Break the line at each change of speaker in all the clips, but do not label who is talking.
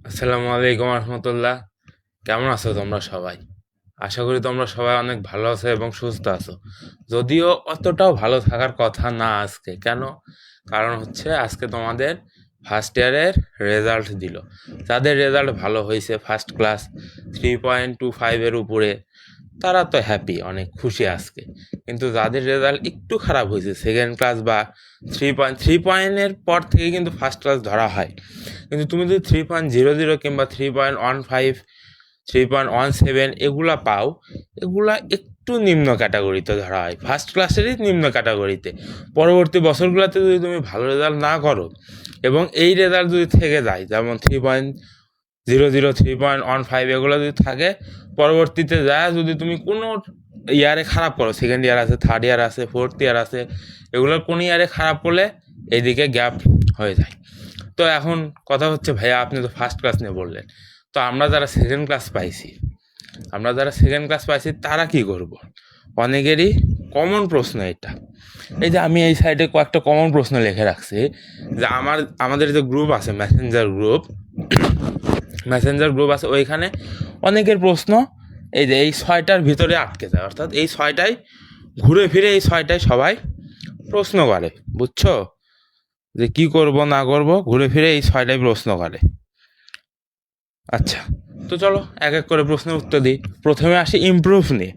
আসসালামু আলাইকুম রহমতুল্লাহ। কেমন আছো তোমরা সবাই? আশা করি তোমরা সবাই অনেক ভালো আছো এবং সুস্থ আছো। যদিও অতটাও ভালো থাকার কথা না আজকে। কেন? কারণ হচ্ছে আজকে তোমাদের ফার্স্ট ইয়ারের রেজাল্ট দিল। যাদের রেজাল্ট ভালো হয়েছে, ফার্স্ট ক্লাস 3.25-এর উপরে, তারা তো হ্যাপি, অনেক খুশি আজকে। কিন্তু যাদের রেজাল্ট একটু খারাপ হয়েছে, সেকেন্ড ক্লাস বা 3.3 পয়েন্টের পর থেকে কিন্তু ফার্স্ট ক্লাস ধরা হয়। কিন্তু তুমি যদি 3.00 কিংবা 3.15, 3.17 এগুলা পাও, এগুলা একটু নিম্ন ক্যাটাগরিতে ধরা হয়, ফার্স্ট ক্লাসেরই নিম্ন ক্যাটাগরিতে। পরবর্তী বছরগুলোতে যদি তুমি ভালো রেজাল্ট না করো এবং এই রেজাল্ট যদি থেকে যায়, যেমন 3.00, 3.15 এগুলো যদি থাকে, পরবর্তীতে যায় যদি তুমি কোনো ইয়ারে খারাপ করো, সেকেন্ড ইয়ার আছে, থার্ড ইয়ার আছে, ফোর্থ ইয়ার আছে, এগুলোর কোন ইয়ারে খারাপ করলে এইদিকে গ্যাপ হয়ে যায়। তো এখন কথা হচ্ছে, ভাইয়া আপনি তো ফার্স্ট ক্লাস নিয়ে বললেন, তো আমরা যারা সেকেন্ড ক্লাস পাইছি, তারা কি করব? অনেকেরই কমন প্রশ্ন এটা। এই যে আমি এই সাইডে কয়েকটা কমন প্রশ্ন লিখে রাখছি, যে আমাদের যে গ্রুপ আছে, মেসেঞ্জার গ্রুপ আছে, ওইখানে অনেকের প্রশ্ন এই যে এই 6টার ভিতরে আটকে যায়, অর্থাৎ এই 6টাই ঘুরে ফিরে, এই 6টাই সবাই প্রশ্ন করে, বুঝছো? যে কি করব না করব, ঘুরে ফিরে এই 6টাই প্রশ্ন করে। আচ্ছা, তো চলো এক এক করে প্রশ্নের উত্তর দিই। প্রথমে আসি ইমপ্রুভ নিয়ে।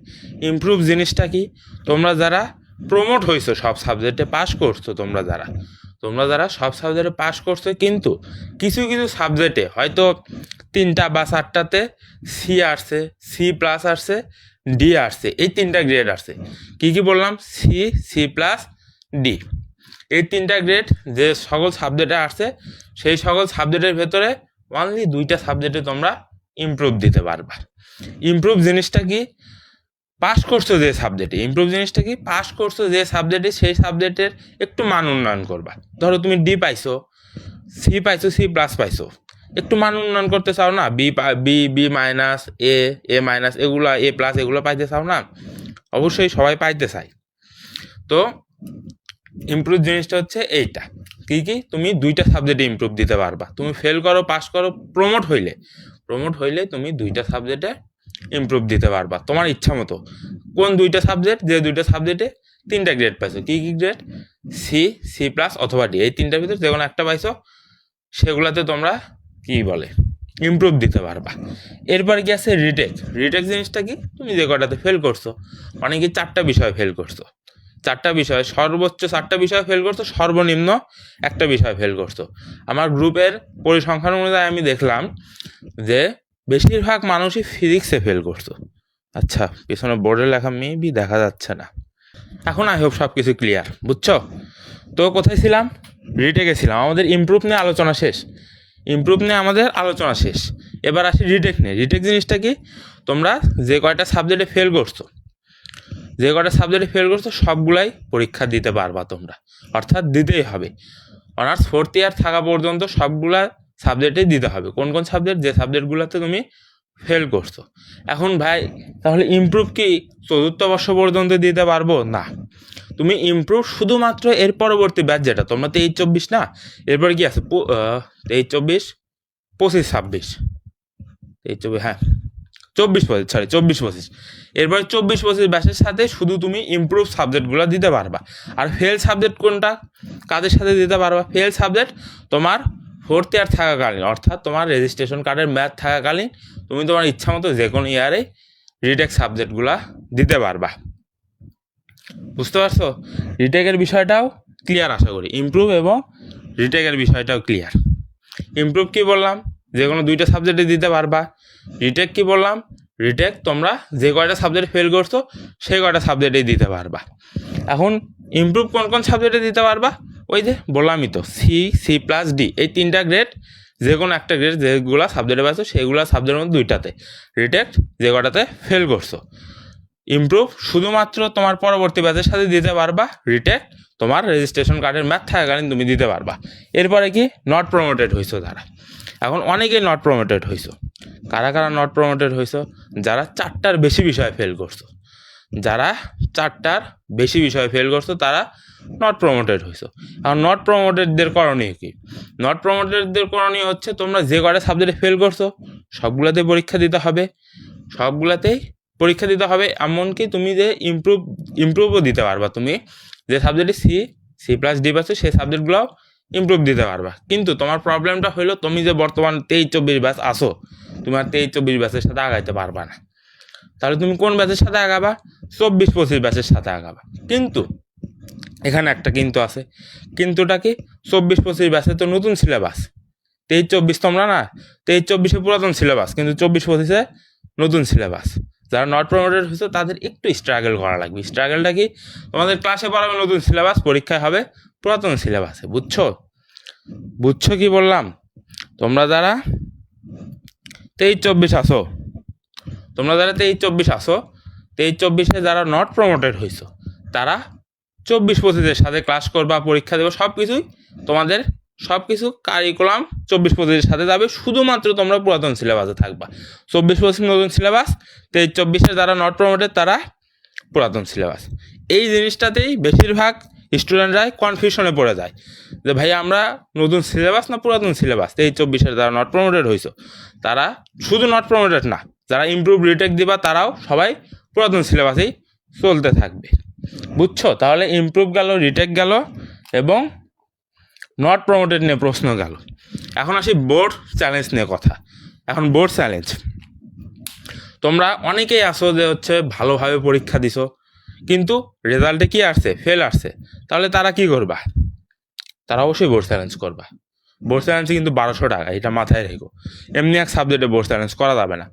ইমপ্রুভ জিনিসটা কি? তোমরা যারা প্রমোট হয়েছো, সব সাবজেক্টে পাস করছো, তোমরা যারা সব সাবজেক্টে পাস করছো, কিন্তু কিছু কিছু সাবজেক্টে হয়তো 3টা বা 4টাতে সি আসছে, C+ আসছে, ডি আসছে, এই 3টা গ্রেড আসছে। কি কি বললাম? C+D, এই 3টা গ্রেড যে সকল সাবজেক্টে আসছে, সেই সকল সাবজেক্টের ভেতরে অনলি 2টা সাবজেক্টে তোমরা ইমপ্রুভ দিতে পারবা। ইমপ্রুভ জিনিসটা কি? পাস করছো যে সাবজেক্টে, সেই সাবজেক্টের একটু মান উন্নয়ন করবা। ধরো তুমি ডি পাইছো, C+, পাইছো, একটু মান উন্নয়ন করতে চাও না? B minus, A minus, A+, এগুলো পাইতে চাও না? অবশ্যই সবাই পাইতে চাই। তো ইমপ্রুভ জিনিসটা হচ্ছে এইটা। কি কি? তুমি 2টা সাবজেক্টে ইমপ্রুভ দিতে পারবা। তুমি ফেল করো, পাস করো, প্রমোট হইলে তুমি 2টা সাবজেক্টে ইমপ্রুভ দিতে পারবা তোমার ইচ্ছা মতো। কোন 2টা সাবজেক্ট? যে 2টা সাবজেক্টে 3টা গ্রেড পাইছো। কি কি গ্রেড? C+, অথবা ডি, এই 3টার ভিতরে যে কোনো একটা পাইছো, সেগুলাতে তোমরা কি বলে ইমপ্রুভ দিতে পারবা। এরপর কি আছে? রিটেক জিনিসটা কি? তুমি যে কটাতে ফেল করছো, অনেকে 4টা বিষয় ফেল করছো, 4টা বিষয়, সর্বোচ্চ 4টা বিষয় ফেল করছো, সর্বনিম্ন একটা বিষয় ফেল করছো। আমার গ্রুপের পরিসংখ্যান অনুযায়ী আমি দেখলাম যে বেশিরভাগ মানুষই ফিজিক্সে ফেল করছো। আচ্ছা, পিছনে বোর্ডে লেখা মেবি দেখা যাচ্ছে না। এখন আই হোপ সব কিছু ক্লিয়ার, বুঝছো? তো কোথায় ছিলাম? রিটেকে ছিলাম। আমাদের ইমপ্রুভ নিয়ে আলোচনা শেষ। এবার আসি রিটেক নিয়ে। রিটেক জিনিসটা কি? তোমরা যে কয়টা সাবজেক্টে ফেল করছো, সবগুলাই পরীক্ষা দিতে পারবা তোমরা, অর্থাৎ দিতেই হবে। অনার্স ফোর্থ ইয়ার থাকা পর্যন্ত সবগুলা সাবজেক্টেই দিতে হবে। কোন কোন সাবজেক্ট? যে সাবজেক্টগুলোতে তুমি ফেল করছো। এখন ভাই, তাহলে ইমপ্রুভ কি 4র্থ বর্ষ পর্যন্ত দিতে পারবো? না, তুমি ইমপ্রুভ শুধুমাত্র এর পরবর্তী ব্যাচ, যেটা তোমরা 23-24 না, এরপর কি আছে 23-24, 25-26, 23-24, হ্যাঁ 24-25, এরপর 24-25 ব্যাচের সাথে শুধু তুমি ইমপ্রুভ সাবজেক্টগুলো দিতে পারবা। আর ফেল সাবজেক্ট কোনটা, কাদের সাথে দিতে পারবা? ফেল সাবজেক্ট তোমার ফোর্থ ইয়ার থাকাকালীন, অর্থাৎ তোমার রেজিস্ট্রেশন কার্ডের ম্যাথ থাকাকালীন তুমি তোমার ইচ্ছা মতো যে কোনো ইয়ারে রিটেক সাবজেক্টগুলো দিতে পারবা। বুঝতে পারছো? রিটেকের বিষয়টাও ক্লিয়ার আশা করি। ইমপ্রুভ এবং রিটেকের বিষয়টাও ক্লিয়ার। ইমপ্রুভ কি বললাম? যে কোনো 2টা সাবজেক্টে দিতে পারবা। রিটেক কি বললাম? রিটেক তোমরা যে কয়টা সাবজেক্টে ফেল করছো, সেই কয়টা সাবজেক্টেই দিতে পারবা। এখন ইমপ্রুভ কোন কোন সাবজেক্টে দিতে পারবা? ওই যে বললামই তো, C+, ডি, এই 3টা গ্রেড, যে কোনো একটা গ্রেড যেগুলো সাবজেক্টে পাইছো, সেগুলো সাবজেক্টের মধ্যে 2টাতে। রিটেক যে কটাতে ফেল করছো। ইমপ্রুভ শুধুমাত্র তোমার পরবর্তী ব্যাচের সাথে দিতে পারবা। রিটেক তোমার রেজিস্ট্রেশন কার্ডের ম্যাথ থাকাকালীন তুমি দিতে পারবা। এরপরে কি? নট প্রমোটেড হইছো যারা। এখন অনেকেই নট প্রমোটেড হইছো। কারা কারা নট প্রমোটেড হইছো? যারা 4টার বেশি বিষয়ে ফেল করছো। যারা 4টার বেশি বিষয় ফেল করছো তারা নট প্রমোটেড হয়েছো। আর নট প্রমোটেডদের করণীয় কি? নট প্রমোটেডদের করণীয় হচ্ছে তোমরা যে কটা সাবজেক্টে ফেল করছো সবগুলোতেই পরীক্ষা দিতে হবে, সবগুলোতেই পরীক্ষা দিতে হবে। এমনকি তুমি যে ইমপ্রুভও দিতে পারবা, তুমি যে সাবজেক্টে C+D পাচ্ছ সেই সাবজেক্টগুলোও ইমপ্রুভ দিতে পারবা। কিন্তু তোমার প্রবলেমটা হলো তুমি যে বর্তমান 23-24 ব্যাচ আসো, তোমার 23-24 ব্যাচের সাথে আগাইতে পারবা না। তাহলে তুমি কোন ব্যাচের সাথে আগাবা? 24-25 ব্যাচের সাথে আগাবা। কিন্তু এখানে একটা কিন্তু আছে, কিন্তুটা কি? 24-25 ব্যাচে তো নতুন সিলেবাস, 23-24 তোমরা না, 23-24 পুরাতন সিলেবাস, কিন্তু 24-25 নতুন সিলেবাস। যারা নট প্রমোটেড হয়েছে তাদের একটু স্ট্রাগল করা লাগবে। স্ট্রাগলটা কি? তোমাদের ক্লাসে পড়াবে নতুন সিলেবাস, পরীক্ষায় হবে পুরাতন সিলেবাসে। বুঝছো কি বললাম? তোমরা যারা 23-24 আসো, 23-24 যারা নট প্রমোটেড হয়েছো তারা 24-25 সাথে ক্লাস করবা, পরীক্ষা দেবো, তোমাদের সব কিছু কারিকুলাম 24-25 সাথে যাবে। শুধুমাত্র তোমরা পুরাতন সিলেবাসে থাকবা। 24-25 নতুন সিলেবাস, 23-24 যারা নট প্রমোটেড তারা পুরাতন সিলেবাস। এই জিনিসটাতেই বেশিরভাগ স্টুডেন্টরাই কনফিউশনে পড়ে যায় যে ভাই আমরা নতুন সিলেবাস না পুরাতন সিলেবাস। 23-24 যারা নট প্রমোটেড হয়েছো তারা শুধু নট প্রমোটেড না, যারা ইমপ্রুভ রিটেক দিবা তারাও সবাই পুরাতন সিলেবাসেই চলতে থাকবে। বুঝছো? তাহলে ইমপ্রুভ গেল, রিটেক গেল এবং নট প্রমোটেড নিয়ে প্রশ্ন গেল। এখন আসি বোর্ড চ্যালেঞ্জ নিয়ে কথা। এখন বোর্ড চ্যালেঞ্জ, তোমরা অনেকেই আসো যে হচ্ছে ভালোভাবে পরীক্ষা দিছো কিন্তু রেজাল্টে কি আসছে? ফেল আসছে। তাহলে তারা কি করবা? তারা অবশ্যই বোর্ড চ্যালেঞ্জ করবা। বোর্ড চ্যালেঞ্জে কিন্তু 1200 টাকা, এটা মাথায় রেখো। এমনি এক সাবজেক্টে বোর্ড চ্যালেঞ্জ করা যাবে না।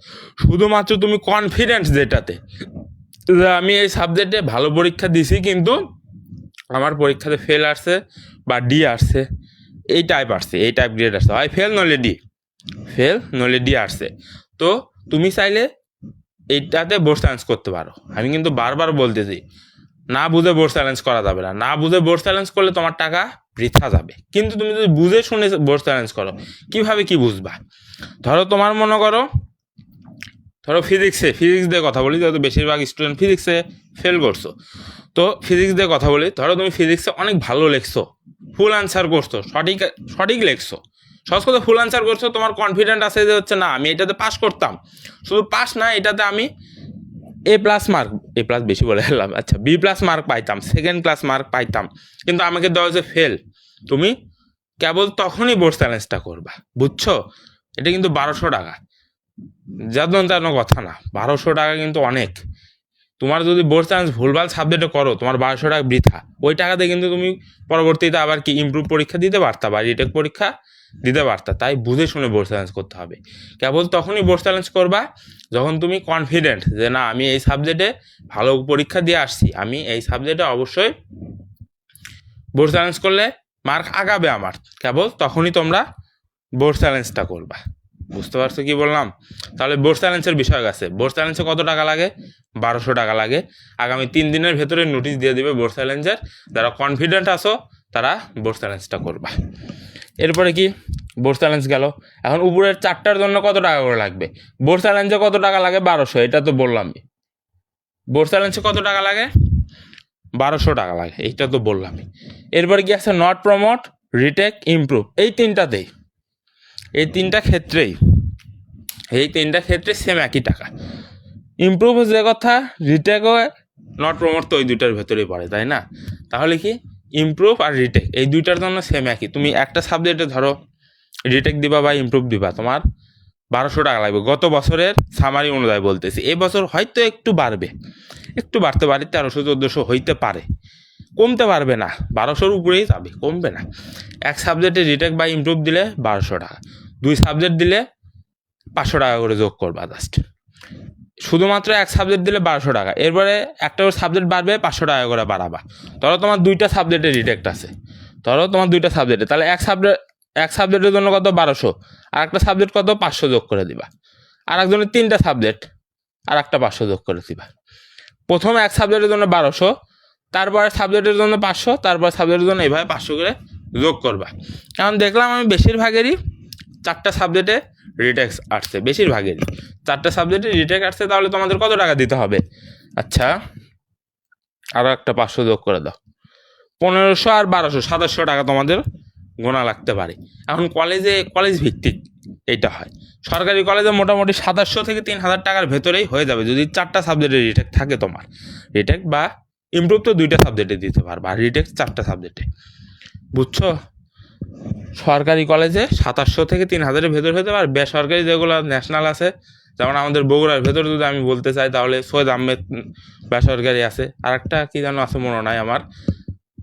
শুধুমাত্র তুমি কনফিডেন্স যেটাতে যে আমি এই সাবজেক্টে ভালো পরীক্ষা দিছি কিন্তু আমার পরীক্ষাতে ফেল আসছে বা ডি আসছে, এই টাইপ গ্রেড আসছে, হয় ফেল নলে ডি আসছে, তো তুমি চাইলে এইটাতে বোর্ড চ্যালেঞ্জ করতে পারো। আমি কিন্তু বারবার বলতেছি না বুঝে বোর্ড চ্যালেঞ্জ করা যাবে না। না বুঝে বোর্ড চ্যালেঞ্জ করলে তোমার টাকা বৃথা যাবে। কিন্তু তুমি যদি বুঝে শুনে বোর্ড চ্যালেঞ্জ করো, কিভাবে কি বুঝবা? ধরো তোমার মনে করো, ধরো ফিজিক্স দিয়ে কথা বলি, যেহেতু বেশিরভাগ স্টুডেন্ট ফিজিক্সে ফেল করছো, তো ফিজিক্স দিয়ে কথা বলি। ধরো তুমি ফিজিক্সে অনেক ভালো লিখছো, ফুল অ্যান্সার করছো, সঠিক লিখছো, সহজ কথা ফুল অ্যান্সার করছো, তোমার কনফিডেন্ট আছে যে হচ্ছে না আমি এটাতে পাস করতাম। শুধু পাস না, এটাতে আমি A+ মার্ক, A+ বেশি বলে এলাম, আচ্ছা B+ মার্ক পাইতাম, সেকেন্ড ক্লাস মার্ক পাইতাম, কিন্তু আমাকে দেওয়া হচ্ছে ফেল। তুমি কেবল তখনই বোর্ড চ্যালেঞ্জটা করবা। বুঝছো? এটা কিন্তু 1200 টাকা, যার তেন কথা না। 1200 টাকা কিন্তু অনেক। তোমার যদি বোর্ড চ্যালেঞ্জ ভুলভাল সাবজেক্টে করো, তোমার 1200 টাকা বৃথা। ওই টাকাতে কিন্তু তুমি পরবর্তীতে আবার কি ইমপ্রুভ পরীক্ষা দিতে পারতা বা রিটেক পরীক্ষা দিতে পারতা। তাই বুঝে শুনে বোর্ড চ্যালেঞ্জ করতে হবে। কেবল তখনই বোর্ড চ্যালেঞ্জ করবা যখন তুমি কনফিডেন্ট যে না আমি এই সাবজেক্টে ভালো পরীক্ষা দিয়ে আসছি, আমি এই সাবজেক্টে অবশ্যই বোর্ড চ্যালেঞ্জ করলে মার্ক আগাবে আমার, কেবল তখনই তোমরা বোর্ড চ্যালেঞ্জটা করবা। বুঝতে পারছো কি বললাম? তাহলে বোর্ড চ্যালেঞ্জের বিষয় আছে। বোর্ড চ্যালেঞ্জে কত টাকা লাগে? 1200 টাকা লাগে। আগামী 3 দিনের ভেতরে নোটিশ দিয়ে দিবে বোর্ড চ্যালেঞ্জের। যারা কনফিডেন্ট আছো তারা বোর্ড চ্যালেঞ্জটা করবা। এরপরে কি? বোর্ড চ্যালেঞ্জ গেল। এখন উপরের 4টার জন্য কত টাকা করে লাগবে? বোর্ড চ্যালেঞ্জে কত টাকা লাগে? 1200, এটা তো বললামই। বোর্ড চ্যালেঞ্জে কত টাকা লাগে? 1200 টাকা লাগে, এইটা তো বললামই। এরপরে কি আছে? Not promote, retake, improve. এই তিনটা ক্ষেত্রে সেম একই টাকা। ইমপ্রুভ যে কথা, রিটেকও নট প্রমোট তো ওই দুইটার ভেতরেই পড়ে, তাই না? তাহলে কি ইমপ্রুভ আর রিটেক এই দুইটার জন্য সেম একই। তুমি একটা সাবজেক্টে ধরো রিটেক দিবা বা ইমপ্রুভ দিবা, তোমার 1200 টাকা লাগবে। গত বছরের সামারি অনুযায়ী বলতেছি, এই বছর হয়তো একটু বাড়তে পারে, 1300-1400 হইতে পারে, কমতে পারবে না, 1200-র উপরেই যাবে, কমবে না। এক সাবজেক্টে রিটেক বা ইমপ্রুভ দিলে 1200 টাকা, 2 সাবজেক্ট দিলে 500 টাকা করে যোগ করবা জাস্ট। শুধুমাত্র এক সাবজেক্ট দিলে 1200 টাকা, এরপরে একটা সাবজেক্ট বাড়বে 500 টাকা করে বাড়াবা। ধরো তোমার 2টা সাবজেক্টে রিটেক্ট আছে, তাহলে এক সাবজেক্টের জন্য কত? 1200, আর একটা সাবজেক্ট কত? 500 যোগ করে দিবা। আর একজনের 3টা সাবজেক্ট, আর একটা 500 যোগ করে দিবা। প্রথমে এক সাবজেক্টের জন্য 1200, তারপরে সাবজেক্টের জন্য 500, তারপর সাবজেক্টের জন্য এইভাবে 500 করে যোগ করবা। কারণ দেখলাম আমি বেশিরভাগেরই 4টা সাবজেক্টে রিটেক্স আসছে, বেশিরভাগেরই 4টা সাবজেক্টে রিটেক আসছে। তাহলে তোমাদের কত টাকা দিতে হবে? আচ্ছা আরও একটা 500 যোগ করে দাও, 1500 আর 1200, 2700 টাকা তোমাদের গোনা লাগতে পারে। এখন কলেজ ভিত্তিক এইটা হয়। সরকারি কলেজে মোটামুটি 2700 থেকে 3000 টাকার ভেতরেই হয়ে যাবে, যদি 4টা সাবজেক্টে রিটেক থাকে তোমার। রিটেক বা ইমপ্রুভ তো 2টা সাবজেক্টে দিতে পারবে, আর রিটেক 4টা সাবজেক্টে, বুঝছো? সরকারি কলেজে 2700 থেকে 3000-এর ভেতর হতে পারে। বেসরকারি যেগুলো ন্যাশনাল আছে, যেমন আমাদের বগুড়ার ভেতর যদি আমি বলতে চাই, তাহলে সৈয়দ আহমেদ বেসরকারি আছে, আর একটা কী যেন আছে মনে নাই আমার,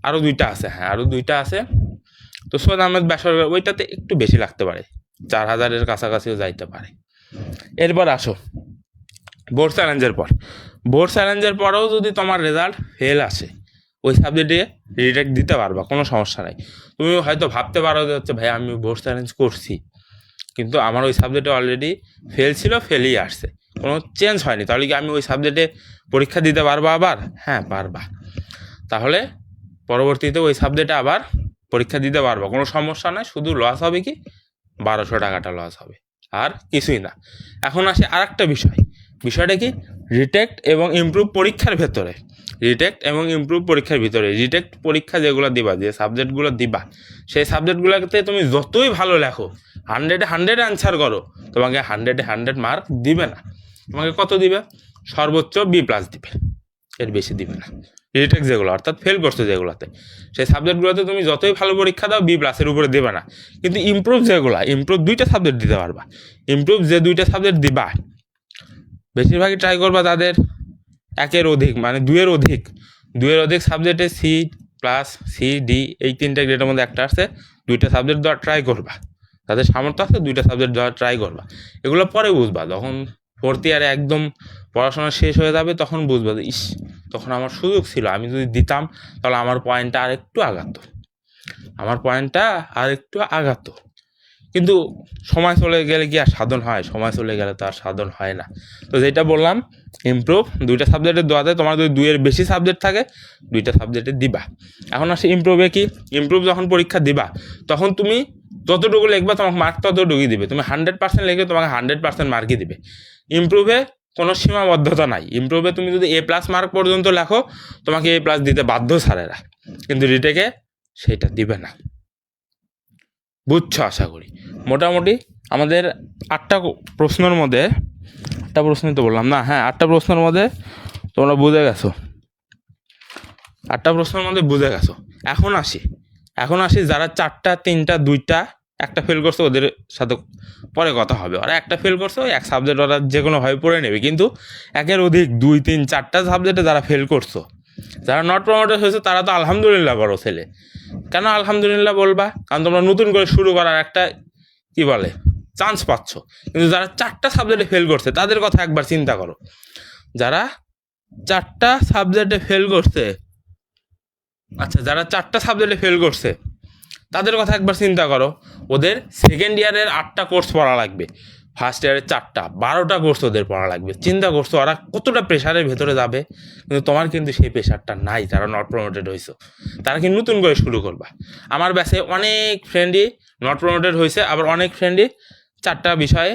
আরও 2টা আছে, হ্যাঁ আরও 2টা আছে। তো সৈয়দ আহমেদ বেসরকারি ওইটাতে একটু বেশি লাগতে পারে, 4000-এর কাছাকাছিও যাইতে পারে। এরপর আসো বোর্ড চ্যালেঞ্জের পরেও যদি তোমার রেজাল্ট ফেল আসে, ওই সাবজেক্টে রিটেক দিতে পারবা, কোনো সমস্যা নাই। তুমি হয়তো ভাবতে পারো যে হচ্ছে ভাই আমি বোর্ড চ্যালেঞ্জ করছি, কিন্তু আমার ওই সাবজেক্টে অলরেডি ফেল ছিল, ফেলই আসছে, কোনো চেঞ্জ হয়নি, তাহলে কি আমি ওই সাবজেক্টে পরীক্ষা দিতে পারবো আবার? হ্যাঁ পারবা। তাহলে পরবর্তীতে ওই সাবজেক্টে আবার পরীক্ষা দিতে পারবো, কোনো সমস্যা নয়। শুধু লস হবে কি 1200 টাকাটা লস হবে, আর কিছুই না। এখন আসে আর একটা বিষয়টা কি, রিটেক্ট এবং ইমপ্রুভ পরীক্ষার ভিতরে রিটেক্ট পরীক্ষা যেগুলো দিবা, যে সাবজেক্টগুলো দিবা, সেই সাবজেক্টগুলোতে তুমি যতই ভালো লেখো, 100-এ 100 অ্যান্সার করো, তোমাকে 100-এ 100 মার্ক দিবে না। তোমাকে কত দিবে? সর্বোচ্চ B+ দিবে, এর বেশি দিবে না। রিটেক্ট যেগুলো, অর্থাৎ ফেল করছো যেগুলোতে, সেই সাবজেক্টগুলোতে তুমি যতই ভালো পরীক্ষা দাও, B+-এর উপরে দেবে না। কিন্তু ইমপ্রুভ 2টা সাবজেক্ট দিতে পারবা। ইমপ্রুভ যে 2টা সাবজেক্ট দিবা, বেশিরভাগই ট্রাই করবা তাদের 1-এর অধিক, মানে 2-এর অধিক সাবজেক্টে C+C D এই 3টে গ্রেডের মধ্যে একটা আসছে, 2টা সাবজেক্ট দেওয়ার ট্রাই করবা। তাদের সামর্থ্য আছে 2টা সাবজেক্ট দেওয়ার ট্রাই করবা। এগুলো পরে বুঝবা, যখন 4th ইয়ারে একদম পড়াশোনা শেষ হয়ে যাবে, তখন বুঝবা যে তখন আমার সুযোগ ছিল, আমি যদি দিতাম তাহলে আমার পয়েন্টটা আরেকটু আগাতো। কিন্তু সময় চলে গেলে কি আর সাধন হয়? সময় চলে গেলে তো আর সাধন হয় না। তো যেটা বললাম, ইমপ্রুভ 2টা সাবজেক্টে দেওয়াতে, তোমার যদি 2-এর বেশি সাবজেক্ট থাকে 2টা সাবজেক্টে দিবা। এখন আসে ইমপ্রুভে কি, ইমপ্রুভ যখন পরীক্ষা দিবা, তখন তুমি যতটুকু লিখবা তোমাকে মার্ক ততটুকুই দিবে। তুমি 100% লিখে তোমাকে 100% মার্কই দিবে। ইমপ্রুভে কোনো সীমাবদ্ধতা নাই। ইমপ্রুভে তুমি যদি A+ মার্ক পর্যন্ত লেখো, তোমাকে A+ দিতে বাধ্য স্যারেরা, কিন্তু রিটেকে সেটা দিবে না। বুঝছো আশা করি। মোটামুটি আমাদের 8টা প্রশ্নের মধ্যে, 8টা প্রশ্নই তো বললাম না, হ্যাঁ 8টা প্রশ্নের মধ্যে তোমরা বুঝে গেছো, 8টা প্রশ্নের মধ্যে বুঝে গেছো। এখন আসি যারা 4টা, 3টা, 2টা, একটা ফেল করছো, ওদের সাথে পরে কথা হবে। ওরা একটা ফেল করছো, এক সাবজেক্ট ওরা যে কোনোভাবে পড়ে নেবে। কিন্তু 1-এর অধিক 2, 3, 4টা সাবজেক্টে যারা ফেল করছো, যারা নট প্রমোটেড হয়েছে, তারা তো আলহামদুলিল্লাহ বড় ছেলে। কেন আলহামদুলিল্লাহ বলবা? কারণ তোমরা নতুন করে শুরু করার একটা চান্স পাচ্ছ। কিন্তু যারা 4টা সাবজেক্টে ফেল করছে, তাদের কথা একবার চিন্তা করো। যারা 4টা সাবজেক্টে ফেল করছে, তাদের কথা একবার চিন্তা করো। ওদের সেকেন্ড ইয়ারের 8টা কোর্স পড়া লাগবে, ফার্স্ট ইয়ারের 4টা, 12টা কোর্স ওদের পড়া লাগবে। চিন্তা করছো ওরা কতটা প্রেশারের ভেতরে যাবে? কিন্তু তোমার কিন্তু সেই প্রেশারটা নাই, যারা নট প্রমোটেড হয়েছে। তারা কি নতুন করে শুরু করবা? আমার ব্যাচে অনেক ফ্রেন্ডই নট প্রমোটেড হয়েছে, আবার অনেক ফ্রেন্ডই 4টা বিষয়ে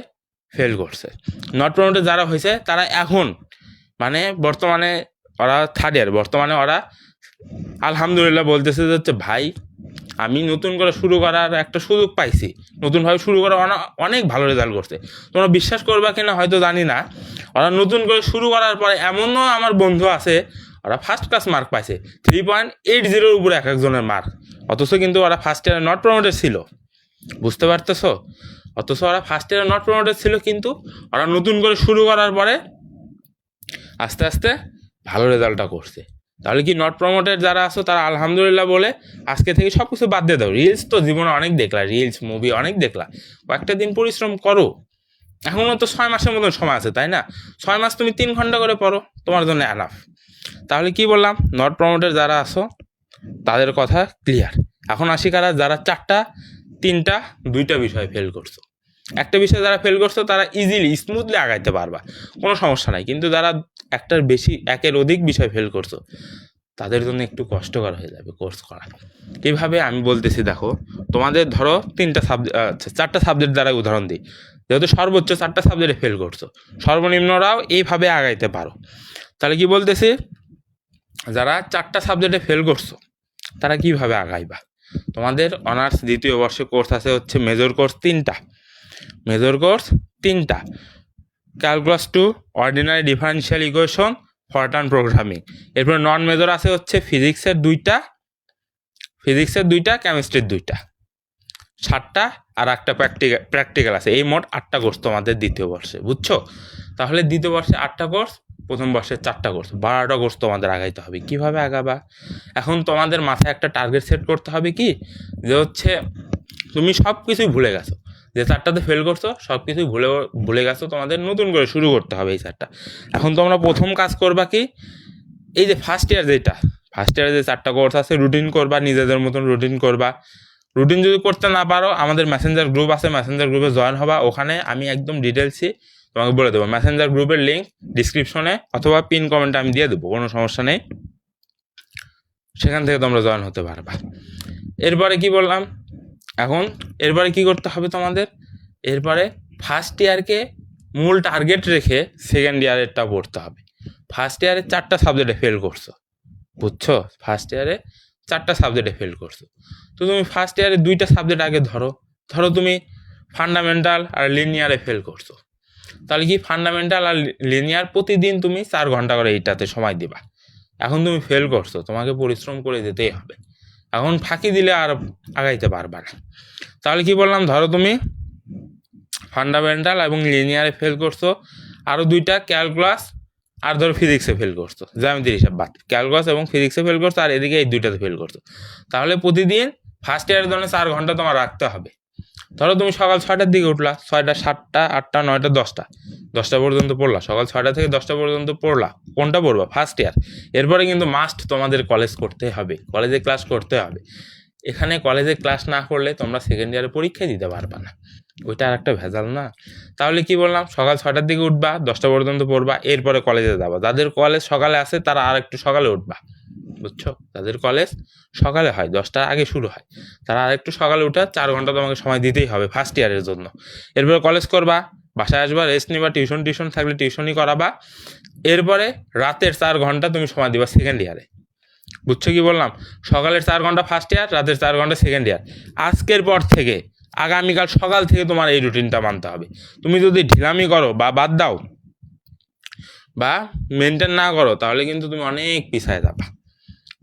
ফেল করছে। নট প্রমোটেড যারা হয়েছে, তারা এখন বর্তমানে ওরা 3rd ইয়ার, বর্তমানে ওরা আলহামদুলিল্লাহ বলতেছে যে হচ্ছে ভাই, আমি নতুন করে শুরু করার একটা সুযোগ পাইছি, নতুনভাবে শুরু করা অনেক ভালো রেজাল্ট করছে। তোমরা বিশ্বাস করবা কিনা হয়তো জানি না, ওরা নতুন করে শুরু করার পরে এমনও আমার বন্ধু আছে, ওরা ফার্স্ট ক্লাস মার্ক পাইছে, 3.80-এর উপরে এক একজনের মার্ক। অথচ কিন্তু ওরা ফার্স্ট ইয়ারে নট প্রমোটেড ছিল, বুঝতে পারতেছো? অথচ ওরা ফার্স্ট ইয়ারে নট প্রমোটেড ছিল, কিন্তু ওরা নতুন করে শুরু করার পরে আস্তে আস্তে ভালো রেজাল্টটা করছে। তাহলে কি নট প্রমোটেড যারা আছো, তারা আলহামদুলিল্লাহ বলে আজকে থেকে সব কিছু বাদ দিয়ে দাও। রিলস তো জীবনে অনেক দেখলা, রিলস মুভি অনেক দেখলা, কয়েকটা দিন পরিশ্রম করো। এখনও তো 6 মাসের মতন সময় আছে, তাই না? 6 মাস তুমি 3 ঘন্টা করে পড়ো, তোমার জন্য এনাফ। তাহলে কি বললাম, নট প্রমোটেড যারা আছো তাদের কথা ক্লিয়ার। এখন আসি কারা, যারা 4টা, 3টা, 2টা বিষয় ফেল করছো। একটা বিষয় যারা ফেল করছো, তারা ইজিলি স্মুথলি আগাইতে পারবা, কোনো সমস্যা নাই। কিন্তু যারা 1টার বেশি, 1-এর অধিক বিষয় ফেল করছো, তাদের জন্য একটু কষ্টকর হয়ে যাবে কোর্স করা। কীভাবে আমি বলতেছি, দেখো, তোমাদের ধরো 4টা সাবজেক্ট দ্বারা উদাহরণ দিই। যেহেতু সর্বোচ্চ 4টা সাবজেক্টে ফেল করছো, সর্বনিম্নরাও এইভাবে আগাইতে পারো। তাহলে কি বলতেছি, যারা 4টা সাবজেক্টে ফেল করছো তারা কিভাবে আগাইবা? তোমাদের অনার্স দ্বিতীয় বর্ষে কোর্স আছে হচ্ছে মেজর কোর্স 3টা, calculus 2, ordinary differential equation, Fortran programming. এরপর নন মেজর আছে হচ্ছে ফিজিক্সের 2টা, কেমিস্ট্রির 2টা, 7টা, আর একটা প্র্যাকটিক্যাল আছে। এই মোট 8টা কোর্স তোমাদের দ্বিতীয় বর্ষে, বুঝছো? তাহলে দ্বিতীয় বর্ষে 8টা কোর্স, প্রথম বর্ষে 4টা কোর্স, 12টা কোর্স তোমাদের আগাইতে হবে। কিভাবে আগাবা? এখন তোমাদের মাথায় একটা টার্গেট সেট করতে হবে, কি যে হচ্ছে তুমি সব কিছুই ভুলে গেছো, যে 4টাতে ফেল করছো সব কিছুই ভুলে গেছো, তোমাদের নতুন করে শুরু করতে হবে এই 4টা। এখন তোমরা প্রথম কাজ করবা কি, এই যে ফার্স্ট ইয়ারে যে 4টা কোর্স আছে, রুটিন করবা, নিজেদের মতন রুটিন করবা। রুটিন যদি করতে না পারো, আমাদের মেসেঞ্জার গ্রুপ আছে, মেসেঞ্জার গ্রুপে জয়েন হবা। ওখানে আমি একদম ডিটেলসে তোমাকে বলে দেবো। মেসেঞ্জার গ্রুপের লিঙ্ক ডিসক্রিপশনে অথবা পিন কমেন্টে আমি দিয়ে দেবো, কোনো সমস্যা নেই, সেখান থেকে তোমরা জয়েন হতে পারবা। এরপরে কি বললাম, এখন এরপরে কি করতে হবে তোমাদের? এরপরে ফার্স্ট ইয়ারকে মূল টার্গেট রেখে সেকেন্ড ইয়ারেরটা পড়তে হবে। ফার্স্ট ইয়ারে 4টা সাবজেক্টে ফেল করছো, বুঝছো? ফার্স্ট ইয়ারে 4টা সাবজেক্টে ফেল করছো, তো তুমি ফার্স্ট ইয়ারে 2টা সাবজেক্ট আগে ধরো তুমি ফান্ডামেন্টাল আর লিনিয়ারে ফেল করছো, তাহলে কি ফান্ডামেন্টাল আর লিনিয়ার প্রতিদিন তুমি 4 ঘন্টা করে এইটাতে সময় দিবা। এখন তুমি ফেল করছো, তোমাকে পরিশ্রম করে যেতেই হবে। এখন ফাঁকি দিলে আর আগাইতে পারবা না। তাহলে কি বললাম, ধরো তুমি ফান্ডামেন্টাল এবং লিনিয়ারে ফেল করছো, আরও 2টা ক্যালকুলাস আর ধরো ফিজিক্সে ফেল করছো, জ্যামিতির হিসাব বাদ, ক্যালকুলাস এবং ফিজিক্সে ফেল করছো, আর এদিকে এই 2টাতে ফেল করছো। তাহলে প্রতিদিন ফার্স্ট ইয়ারের জন্য 4 ঘন্টা তোমার রাখতে হবে। ধরো তুমি সকাল 6টার দিকে উঠলা, 6টা, 7টা, 8টা, 9টা, 10টা পর্যন্ত পড়লা, সকাল 6টা থেকে 10টা পর্যন্ত পড়লা। কোনটা পড়বা? First year. এরপরে কিন্তু মাস্ট তোমাদের কলেজ করতে হবে, কলেজে ক্লাস করতে হবে। এখানে কলেজে ক্লাস না করলে তোমরা সেকেন্ড ইয়ারে পরীক্ষা দিতে পারবা না, ওইটা আর একটা ভেজাল না? তাহলে কি বললাম, সকাল 6টার দিকে উঠবা, 10টা পর্যন্ত পড়বা, এরপরে কলেজে যাবা। যাদের কলেজ সকালে আছে তারা আর একটু সকালে উঠবা, বুঝছো? যাদের কলেজ সকালে হয়, 10টার আগে শুরু হয়, তারা আর একটু সকালে উঠে 4 ঘন্টা তোমাকে সময় দিতেই হবে ফার্স্ট ইয়ারের জন্য। এরপরে কলেজ করবা, বাসায় আসবা, রেস্ট নিবা, টিউশন থাকলে টিউশনই করাবা। এরপরে রাতের 4 ঘন্টা তুমি সময় দিবা সেকেন্ড ইয়ারে, বুঝছো কি বললাম? সকালের 4 ঘন্টা ফার্স্ট ইয়ার, রাতের 4 ঘন্টা সেকেন্ড ইয়ার। আজকের পর থেকে আগামীকাল সকাল থেকে তোমার এই রুটিনটা মানতে হবে। তুমি যদি ঢিলামি করো বা বাদ দাও বা মেনটেন না করো, তাহলে কিন্তু তুমি অনেক পিছায় যাবা,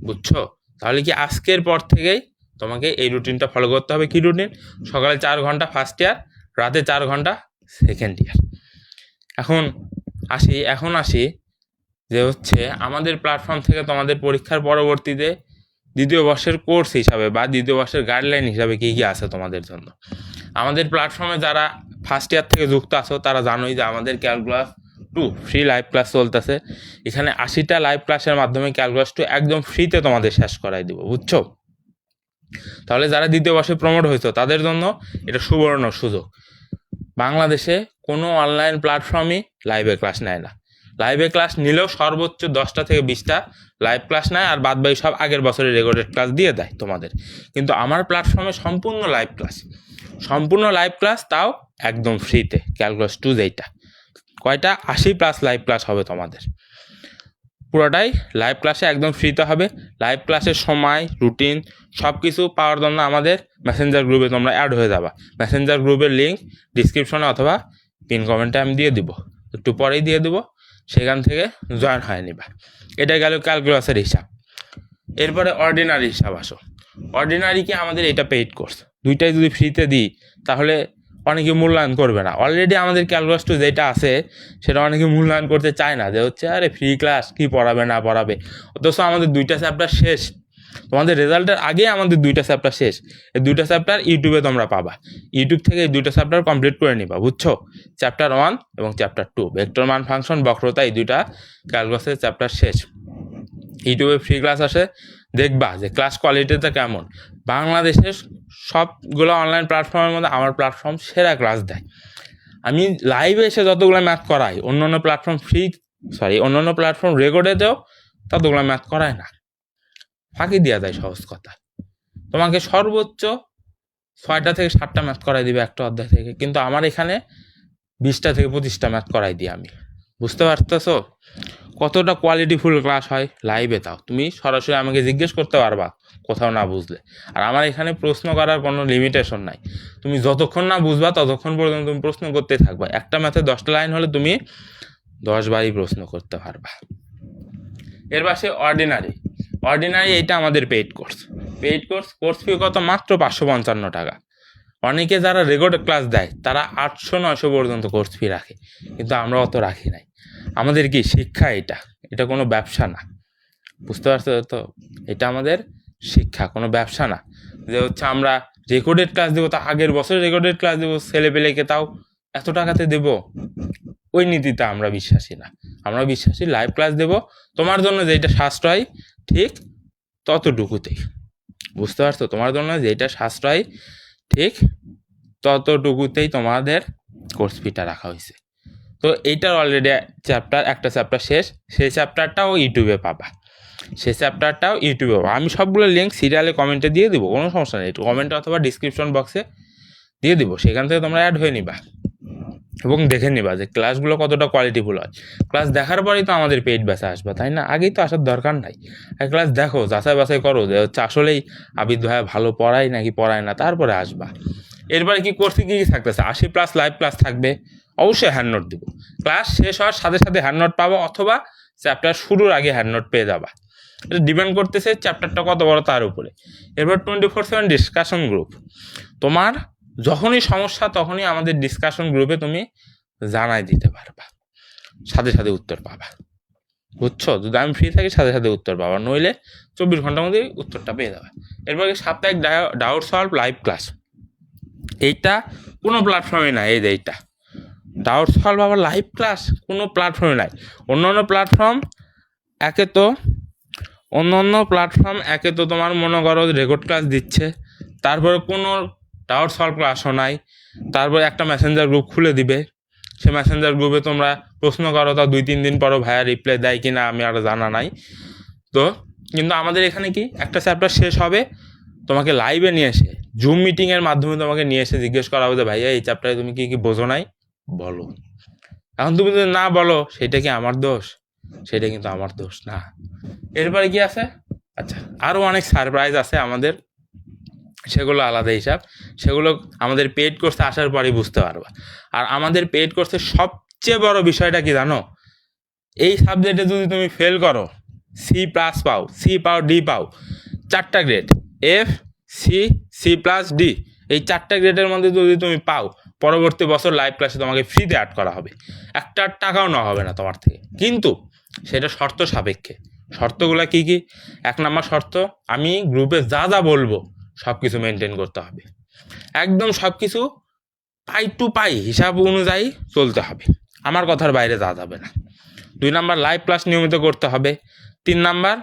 বুঝছো? তাহলে কি আজকের পর থেকেই তোমাকে এই রুটিনটা ফলো করতে হবে। কি রুটিন? সকালে 4 ঘন্টা ফার্স্ট ইয়ার, রাতে 4 ঘন্টা সেকেন্ড ইয়ার। এখন আসি যে হচ্ছে আমাদের প্ল্যাটফর্ম থেকে তোমাদের পরীক্ষার পরবর্তীতে দ্বিতীয় বর্ষের কোর্স হিসাবে বা দ্বিতীয় বর্ষের গাইডলাইন হিসাবে কী কী আছে তোমাদের জন্য। আমাদের প্ল্যাটফর্মে যারা ফার্স্ট ইয়ার থেকে যুক্ত আছো তারা জানোই যে আমাদের ক্যালকুলাস 2 ফ্রি লাইভ ক্লাস চলতেছে। এখানে 80টা লাইভ ক্লাসের মাধ্যমে ক্যালকুলাস 2 একদম ফ্রিতে তোমাদের শেষ করাই দেবো, বুঝছো? তাহলে যারা দ্বিতীয় বর্ষে প্রমোট হয়েছে তাদের জন্য এটা সুবর্ণ সুযোগ। বাংলাদেশে কোনো অনলাইন প্ল্যাটফর্মই লাইভে ক্লাস নেয় না। লাইভে ক্লাস নিলেও সর্বোচ্চ 10টা থেকে 20টা লাইভ ক্লাস নেয়, আর বাদ বাকি সব আগের বছরের রেকর্ডেড ক্লাস দিয়ে দেয় তোমাদের। কিন্তু আমার প্ল্যাটফর্মে সম্পূর্ণ লাইভ ক্লাস, তাও একদম ফ্রিতে। ক্যালকুলাস 2 যেইটা, কয়টা 80+ লাইভ ক্লাস হবে তোমাদের, পুরোটাই লাইভ ক্লাসে একদম ফ্রিতে হবে। লাইভ ক্লাসের সময়, রুটিন সব কিছু পাওয়ার জন্য আমাদের মেসেঞ্জার গ্রুপে তোমরা অ্যাড হয়ে যাবা। মেসেঞ্জার গ্রুপের লিঙ্ক ডিসক্রিপশনে অথবা পিন কমেন্টে আমি দিয়ে দিব, একটু পরেই দিয়ে দেবো, সেখান থেকে জয়েন হয়ে নিবা। এটা গেল ক্যালকুলাসের হিসাব। এরপরে অর্ডিনারি হিসাব আসো। অর্ডিনারি কি আমাদের এটা পেইড কোর্স, দুইটাই যদি ফ্রিতে দিই তাহলে অনেকে মূল্যায়ন করবে না। অলরেডি আমাদের ক্যালকুলাস 2 যেটা আছে সেটা অনেকে মূল্যায়ন করতে চায় না, যে হচ্ছে আরে ফ্রি ক্লাস কি পড়াবে না পড়াবে, অথচ আমাদের 2টা চ্যাপ্টার শেষ, তোমাদের রেজাল্টের আগে আমাদের 2টা চ্যাপ্টার শেষ। এই 2টা চ্যাপ্টার ইউটিউবে তোমরা পাবা, ইউটিউব থেকে এই 2টা চ্যাপ্টার কমপ্লিট করে নিবা, বুঝছো? চ্যাপ্টার 1 এবং চ্যাপ্টার 2 ভেক্টর মান ফাংশন বক্রতা, এই 2টা ক্যালকুলাসের চ্যাপ্টার শেষ। ইউটিউবে ফ্রি ক্লাস আসে, দেখবা যে ক্লাস কোয়ালিটিটা কেমন। বাংলাদেশের সবগুলো অনলাইন প্ল্যাটফর্মের মধ্যে আমার প্ল্যাটফর্ম সেরা ক্লাস দেয়। আমি লাইভে এসে যতগুলো ম্যাথ করাই অন্যান্য প্ল্যাটফর্ম রেকর্ডেতেও ততগুলো ম্যাথ করায় না, ফাঁকি দেওয়া যায় সহজ কথা। তোমাকে সর্বোচ্চ 6টা থেকে 7টা ম্যাথ করাই দিবে একটা অধ্যায় থেকে, কিন্তু আমার এখানে 20টা থেকে 25টা ম্যাথ করাই দিই আমি, বুঝতে পারতেছো? কতটা কোয়ালিটিফুল ক্লাস হয় লাইভে, তাও তুমি সরাসরি আমাকে জিজ্ঞেস করতে পারবা কোথাও না বুঝলে। আর আমার এখানে প্রশ্ন করার কোনো লিমিটেশন নাই, তুমি যতক্ষণ না বুঝবা ততক্ষণ পর্যন্ত তুমি প্রশ্ন করতে থাকবা। একটা ম্যাথে 10টা লাইন হলে তুমি 10 বারই প্রশ্ন করতে পারবা। এর পাশে অর্ডিনারি এইটা আমাদের পেইড কোর্স ফি কত? মাত্র 555 টাকা। অনেকে যারা রেকর্ড ক্লাস দেয় তারা 800-900 পর্যন্ত কোর্স ফি রাখে, কিন্তু আমরা অত রাখি নাই। আমাদের কি শিক্ষা, এটা কোনো ব্যবসা না, বুঝতে পারছো তো? এটা আমাদের শিক্ষা, কোনো ব্যবসা না যে হচ্ছে আমরা রেকর্ডেড ক্লাস দেবো, তা আগের বছর রেকর্ডেড ক্লাস দেবো ছেলেপেলেকে, তাও এত টাকাতে দেব, ওই নীতিতে আমরা বিশ্বাসী না। আমরা বিশ্বাসী লাইভ ক্লাস দেব, তোমার জন্য যেটা সাশ্রয় ঠিক ততটুকুতেই, বুঝতে পারছো? তোমার জন্য যেটা সাশ্রয় ঠিক ততটুকুতেই তোমাদের কোর্স ফিটা রাখা হয়েছে। তো এইটার অলরেডি একটা চ্যাপ্টার শেষ, সেই চ্যাপ্টারটাও ইউটিউবে পাবা, আমি সবগুলো লিঙ্ক সিরিয়ালে কমেন্টে দিয়ে দিব, কোনো সমস্যা নেই, কমেন্টে অথবা ডিসক্রিপশন বক্সে দিয়ে দিব, সেখান থেকে তোমরা অ্যাড হয়ে নিবা এবং দেখে নিবা যে ক্লাসগুলো কতটা কোয়ালিটিফুল হয়। ক্লাস দেখার পরেই তো আমাদের পেইড ব্যাচে আসবা, তাই না? আগেই তো আসার দরকার নাই, ক্লাস দেখো, যাচাই বাছাই করো যে হচ্ছে আসলেই আবিদ ভাইয়া ভালো পড়ায় নাকি পড়ায় না, তারপরে আসবা। এরপরে কি কোর্সে কী থাকতেছে? 80+ লাইভ ক্লাস থাকবে, অবশ্যই হ্যান্ড নোট দিব, ক্লাস শেষ হওয়ার সাথে সাথে হ্যান্ড নোট পাবো, অথবা চ্যাপ্টার শুরুর আগে হ্যান্ড নোট পেয়ে যাবা, এটা ডিপেন্ড করতেছে চ্যাপ্টারটা কত বড় তার উপরে। এরপর 24/7 ডিসকাশন গ্রুপ, তোমার যখনই সমস্যা তখনই আমাদের ডিসকাশন গ্রুপে তুমি জানাই দিতে পারবা, সাথে সাথে উত্তর পাবা, বুঝছো? যদি আমি ফ্রি থাকি সাথে সাথে উত্তর পাবা, নইলে 24 ঘন্টার মধ্যে উত্তরটা পেয়ে যাবে। এরপর সাপ্তাহিক ডাউট সলভ লাইভ ক্লাস, এইটা কোনো প্ল্যাটফর্মে নাই, এই যে এইটা ডাউট সলভ আবার লাইভ ক্লাস কোনো প্ল্যাটফর্মে নাই। অন্য প্ল্যাটফর্ম একে তো তোমার মনে করো রেকর্ড ক্লাস দিচ্ছে, তারপরে কোনো ডাউট সলভ ক্লাসও নাই, তারপরে একটা মেসেঞ্জার গ্রুপ খুলে দিবে, সে মেসেঞ্জার গ্রুপে তোমরা প্রশ্ন করো, তা 2-3 দিন পরও ভাইয়া রিপ্লাই দেয় কি না আমি আর জানা নাই। তো কিন্তু আমাদের এখানে কি একটা চ্যাপ্টার শেষ হবে, তোমাকে লাইভে নিয়ে এসে জুম মিটিংয়ের মাধ্যমে তোমাকে নিয়ে এসে জিজ্ঞেস করা হবে যে ভাইয়া এই চ্যাপ্টারে তুমি কি বোঝো নাই, বলো। এখন তুমি যদি না বলো সেটা কি আমার দোষ? সেটা কিন্তু আমার দোষ না। এরপরে কি আছে? আচ্ছা, আরও অনেক সারপ্রাইজ আছে আমাদের, সেগুলো আলাদা হিসাব, সেগুলো আমাদের পেইড কোর্সে আসার পরেই বুঝতে পারবা। আর আমাদের পেইড কোর্সের সবচেয়ে বড় বিষয়টা কি জানো? এই সাবজেক্টে যদি তুমি ফেল করো, C+ পাও, C পাও, D পাও, 4টা গ্রেড, F, C+D, এই 4টা গ্রেডের মধ্যে যদি তুমি পাও, পরবর্তী বছর লাইভ ক্লাসে তোমাকে ফ্রিতে অ্যাড করা হবে, একটা টাকাও নেওয়া হবে না তোমার থেকে, কিন্তু সেটা শর্ত সাপেক্ষে। শর্তগুলো কি কি? 1 নম্বর শর্ত, আমি গ্রুপে যা যা বলবো সব কিছু মেনটেন করতে হবে, একদম সব কিছু পাই টু পাই হিসাব অনুযায়ী চলতে হবে, আমার কথার বাইরে যাওয়া যাবে না। 2 নম্বর লাইভ ক্লাস নিয়মিত করতে হবে। 3 নম্বর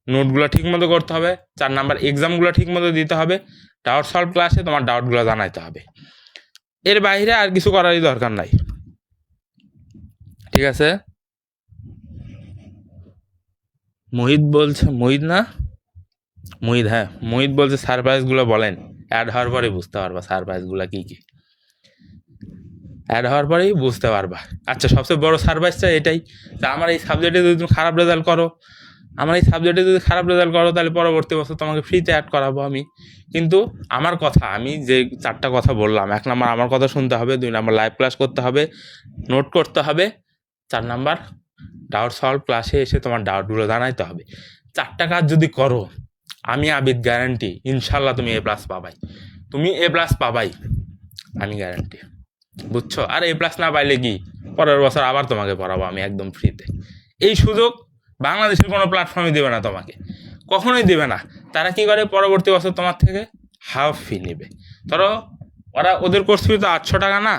নোটগুলো ঠিকমতো করতে হবে। 4 নম্বর এক্সামগুলো ঠিকমতো দিতে হবে। ডাউট সলভ ক্লাসে তোমার ডাউটগুলো জানাইতে হবে, এর বাইরে আর কিছু করারই দরকার নাই, ঠিক আছে? মোহিত বলছে সারপ্রাইজগুলো বলেন, অ্যাড হওয়ার পরে বুঝতে পারবা সারপ্রাইজগুলো কী কী, অ্যাড হওয়ার পরেই বুঝতে পারবা। আচ্ছা, সবচেয়ে বড় সারপ্রাইজটা এটাই যে আমার এই সাবজেক্টে যদি তুমি খারাপ রেজাল্ট করো, তাহলে পরবর্তী বছর তোমাকে ফ্রিতে অ্যাড করাবো আমি। কিন্তু আমার কথা, আমি যে 4টা কথা বললাম, 1 নম্বর আমার কথা শুনতে হবে, 2 নম্বর লাইভ ক্লাস করতে হবে, নোট করতে হবে, 4 নম্বর ডাউট সলভ ক্লাসে এসে তোমার ডাউটগুলো জানাইতে হবে। 4টা কাজ যদি করো, আমি আবিদ গ্যারান্টি ইনশাল্লাহ তুমি A+ পাবাই, আমি গ্যারান্টি, বুঝছো? আর A+ না পাইলে কি, পরের বছর আবার তোমাকে পড়াবো আমি একদম ফ্রিতে। এই সুযোগ বাংলাদেশের কোনো প্ল্যাটফর্মে দেবে না তোমাকে, কখনোই দেবে না। তারা কি করে, পরবর্তী বছর তোমার থেকে হাফ ফি নেবে। ধরো ওদের কোর্স ফি তো 800 টাকা না,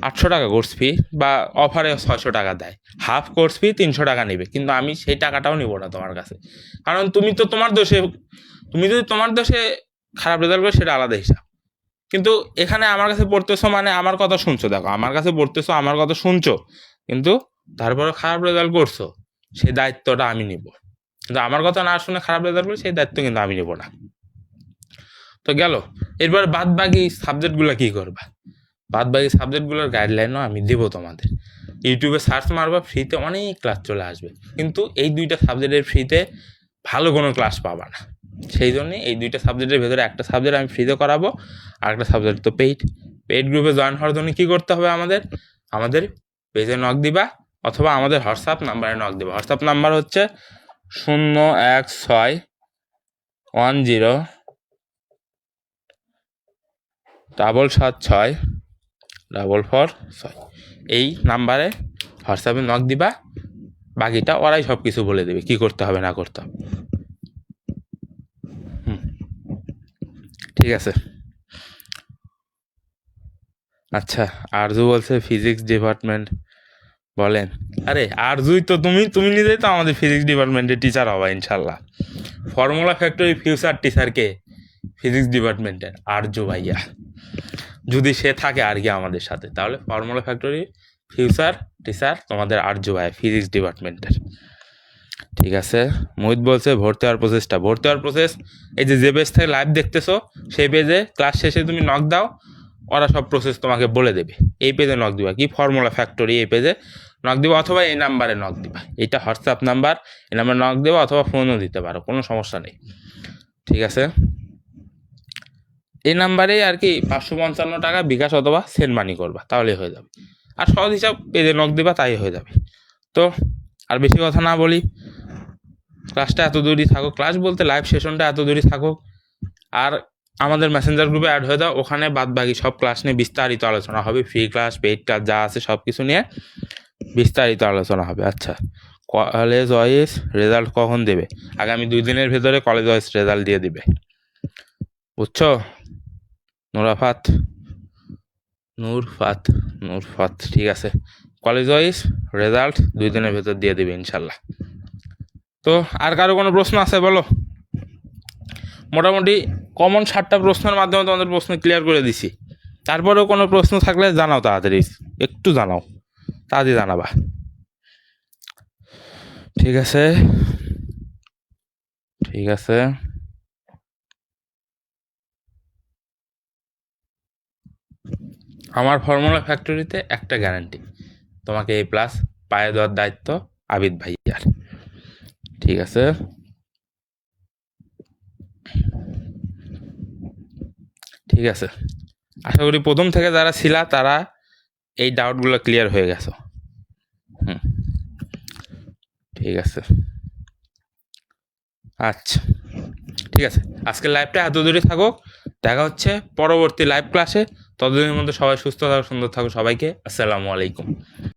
800 টাকা কোর্স ফি, বা অফারে 600 টাকা দেয়, হাফ কোর্স ফি 300 টাকা নেবে, কিন্তু আমি সেই টাকাটাও নিব না তোমার কাছে, কারণ তুমি যদি তোমার দোষে খারাপ রেজাল্ট করো সেটা আলাদা হিসাব, কিন্তু এখানে আমার কাছে পড়তেছো মানে আমার কথা শুনছো, দেখো আমার কাছে পড়তেছো, আমার কথা শুনছো, কিন্তু তারপরে খারাপ রেজাল্ট করছো, সেই দায়িত্বটা আমি নিব। কিন্তু আমার কথা না শুনে খারাপ রেজাল্ট করলে সেই দায়িত্ব কিন্তু আমি নেব না। তো গেল, এরপর বাদ বাকি সাবজেক্টগুলো কী করবা? বাদ বাকি সাবজেক্টগুলোর গাইডলাইনও আমি দিব তোমাদের। ইউটিউবে সার্চ মারবা, ফ্রিতে অনেক ক্লাস চলে আসবে, কিন্তু এই দুইটা সাবজেক্টের ফ্রিতে ভালো কোনো ক্লাস পাবা না। সেই জন্যে এই দুইটা সাবজেক্টের ভেতরে একটা সাবজেক্ট আমি ফ্রিতে করাবো, আর একটা সাবজেক্ট তো পেইড গ্রুপে জয়েন হওয়ার জন্য কী করতে হবে আমাদের পেজে নক দিবা, অথবা আমাদের হোয়াটসঅ্যাপ নাম্বারে নক দিবা। হোয়াটসঅ্যাপ নাম্বার হচ্ছে 01610776446। এই নাম্বারে হোয়াটসঅ্যাপে নক দিবা, বাকিটা ওরাই সব কিছু বলে দেবে কী করতে হবে না করতে হবে। ঠিক আছে। আচ্ছা, আরজু বলছে ফিজিক্স ডিপার্টমেন্ট, বলেন। আরে আরজুই তো তুমি নিজেই তো আমাদের ফিজিক্স ডিপার্টমেন্টের টিচার হবা ইনশাল্লাহ। ফর্মুলা ফ্যাক্টরি ফিউচার টিচারকে ফিজিক্স ডিপার্টমেন্টের আরজু ভাইয়া, যদি সে থাকে আর কি আমাদের সাথে, তাহলে ফর্মুলা ফ্যাক্টরি ফিউচার টিচার তোমাদের আরজু ভাইয়া ফিজিক্স ডিপার্টমেন্টের। ঠিক আছে। মোহিত বলছে ভর্তি হওয়ার প্রসেস, এই যে পেজ থেকে লাইভ দেখতেছো সেই পেজে ক্লাস শেষে তুমি নক দাও, ওরা সব প্রসেস তোমাকে বলে দেবে। এই পেজে নক দিবা, কি ফর্মুলা ফ্যাক্টরি, এই পেজে নক দিবা, অথবা এই নাম্বারে নক দিবা। এটা হোয়াটসঅ্যাপ নাম্বার, এই নাম্বারে নক দেবা, অথবা ফোনও দিতে পারো, কোনো সমস্যা নেই। ঠিক আছে। এই নাম্বারেই আর কি 555 টাকা বিকাশ অথবা সেন্ড মানি করবা, তাহলেই হয়ে যাবে। আর সহজ হিসাব পেজে নক দিবা, তাই হয়ে যাবে। তো আর বেশি কথা না বলি, ক্লাসটা এত দূরই থাকুক, ক্লাস বলতে লাইভ সেশনটা এত দূরই থাকুক, আর আমাদের মেসেঞ্জার গ্রুপে অ্যাড হয়ে দাও, ওখানে বাদ বাকি সব ক্লাস নিয়ে বিস্তারিত আলোচনা হবে, ফ্রি ক্লাস পেইড ক্লাস যা আছে সব কিছু নিয়ে বিস্তারিত আলোচনা হবে। আচ্ছা, কলেজ ওয়াইজ রেজাল্ট কখন দেবে? আগামী 2 দিনের ভেতরে কলেজ ওয়াইজ রেজাল্ট দিয়ে দিবে, বুঝছো? নূরফাত, ঠিক আছে। কলেজ ওয়াইজ রেজাল্ট 2 দিনের ভেতর দিয়ে দিবে ইনশাল্লাহ। তো আর কারো কোনো প্রশ্ন আছে বলো? মোটামুটি কমন 7টা প্রশ্নের মাধ্যমে তোমাদের প্রশ্ন ক্লিয়ার করে দিছি। তারপরেও কোনো প্রশ্ন থাকলে জানাও, তাড়াতাড়ি একটু জানাও, তাড়াতাড়ি জানাবা। ঠিক আছে। আমার ফর্মুলা ফ্যাক্টরিতে একটা গ্যারান্টি, তোমাকে A+ পায়ে দেওয়ার দায়িত্ব আবিদ ভাইয়ার। ঠিক আছে। আশা করি প্রথম থেকে যারা ছিলা তারা এই ডাউটগুলো ক্লিয়ার হয়ে গেছো। ঠিক আছে। আচ্ছা, ঠিক আছে। আজকের লাইভটা এত দূরে থাকুক, দেখা হচ্ছে পরবর্তী লাইভ ক্লাসে। ততদিনের মধ্যে সবাই সুস্থ থাকো, সুন্দর থাকো। সবাইকে আসসালামু আলাইকুম।